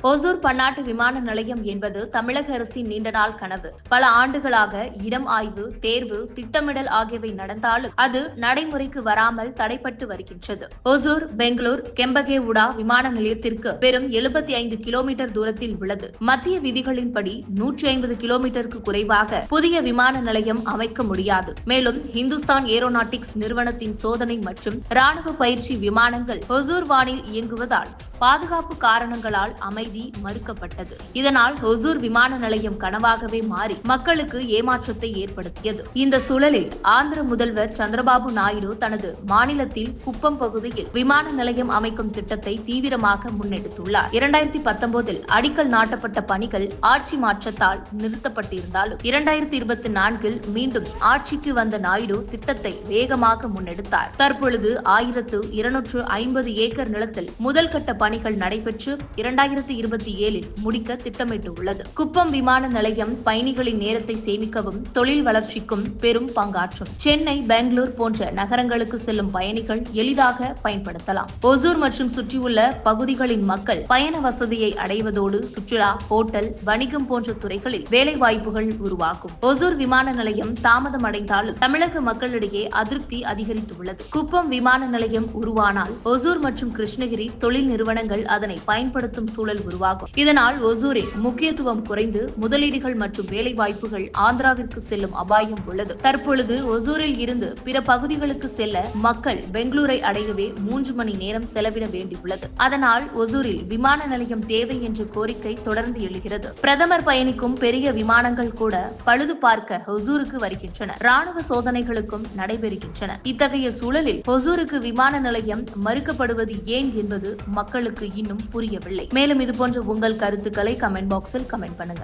ஓசூர் பன்னாட்டு விமான நிலையம் என்பது தமிழக அரசின் நீண்ட நாள் கனவு. பல ஆண்டுகளாக இடம் ஆய்வு, தேர்வு, திட்டமிடல் ஆகியவை நடந்தாலும் அது நடைமுறைக்கு வராமல் தடைப்பட்டு வருகின்றது. ஓசூர், பெங்களூர், கெம்பகேவுடா விமான நிலையத்திற்கு வெறும் 75 கிலோமீட்டர் தூரத்தில் உள்ளது. மத்திய விதிகளின்படி 150 கிலோமீட்டருக்கு குறைவாக புதிய விமான நிலையம் அமைக்க முடியாது. மேலும் இந்துஸ்தான் ஏரோநாட்டிக்ஸ் நிறுவனத்தின் சோதனை மற்றும் ராணுவ பயிற்சி விமானங்கள் ஓசூர் வானில் இயங்குவதால் பாதுகாப்பு காரணங்களால் அமைதி மறுக்கப்பட்டது. இதனால் ஓசூர் விமான நிலையம் கனவாகவே மாறி மக்களுக்கு ஏமாற்றத்தை ஏற்படுத்தியது. இந்த சூழலில் ஆந்திர முதல்வர் சந்திரபாபு நாயுடு தனது மாநிலத்தில் குப்பம் பகுதியில் விமான நிலையம் அமைக்கும் திட்டத்தை தீவிரமாக முன்னெடுத்துள்ளார். 2019 அடிக்கல் நாட்டப்பட்ட பணிகள் ஆட்சி மாற்றத்தால் நிறுத்தப்பட்டிருந்தாலும் 2024 மீண்டும் ஆட்சிக்கு வந்த நாயுடு திட்டத்தை வேகமாக முன்னெடுத்தார். தற்பொழுது 1250 ஏக்கர் நிலத்தில் முதல் கட்ட பணிகள் நடைபெற்று 2027 முடிக்க திட்டமிட்டுள்ளது. குப்பம் விமான நிலையம் பயணிகளின் நேரத்தை சேமிக்கவும் தொழில் வளர்ச்சிக்கும் பெரும் பங்காற்றும். சென்னை, பெங்களூர் போன்ற நகரங்களுக்கு செல்லும் பயணிகள் எளிதாக பயன்படுத்தலாம். ஓசூர் மற்றும் சுற்றியுள்ள பகுதிகளின் மக்கள் பயண வசதியை அடைவதோடு சுற்றுலா, ஹோட்டல், வணிகம் போன்ற துறைகளில் வேலைவாய்ப்புகள் உருவாகும். ஓசூர் விமான நிலையம் தாமதம் அடைந்தாலும் தமிழக மக்களிடையே அதிருப்தி அதிகரித்துள்ளது. குப்பம் விமான நிலையம் உருவானால் ஓசூர் மற்றும் கிருஷ்ணகிரி தொழில் நிறுவனங்கள் அதனை பயன்படுத்தும் சூழல் உருவாகும். இதனால் ஓசூரின் முக்கியத்துவம் குறைந்து முதலீடுகள் மற்றும் வேலை வாய்ப்புகள் ஆந்திராவிற்கு செல்லும் அபாயம் உள்ளது. தற்பொழுது ஓசூரில் இருந்து பிற பகுதிகளுக்கு செல்ல மக்கள் பெங்களூரை அடையவே 3 மணி நேரம் செலவிட வேண்டியுள்ளது. அதனால் ஓசூரில் விமான நிலையம் தேவை என்ற கோரிக்கை தொடர்ந்து எழுகிறது. பிரதமர் பயணிக்கும் பெரிய விமானங்கள் கூட பழுது பார்க்க ஓசூருக்கு வருகின்றன. ராணுவ சோதனைகளுக்கும் நடைபெறுகின்றன. இத்தகைய சூழலில் ஓசூருக்கு விமான நிலையம் மறுக்கப்படுவது ஏன் என்பது மக்களுக்கு இன்னும் புரியவில்லை. மேலும் இதுபோன்ற உங்கள் கருத்துக்களை கமெண்ட் பாக்ஸில் கமெண்ட் பண்ணுங்க.